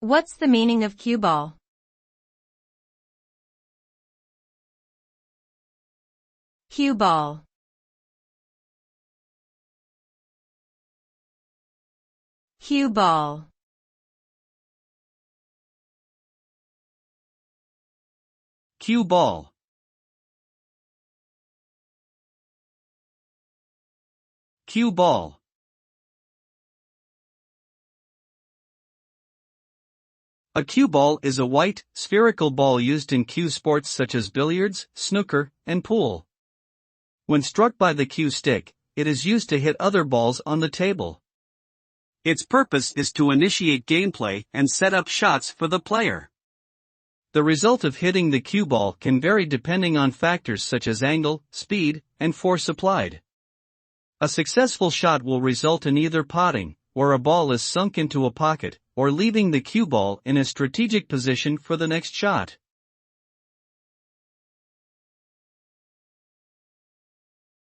What's the meaning of cue ball? Cue ball. Cue ball. Cue ball. Cue ball. A cue ball is a white, spherical ball used in cue sports such as billiards, snooker, and pool. When struck by the cue stick, it is used to hit other balls on the table. Its purpose is to initiate gameplay and set up shots for the player. The result of hitting the cue ball can vary depending on factors such as angle, speed, and force applied. A successful shot will result in either potting, where a ball is sunk into a pocket, or leaving the cue ball in a strategic position for the next shot.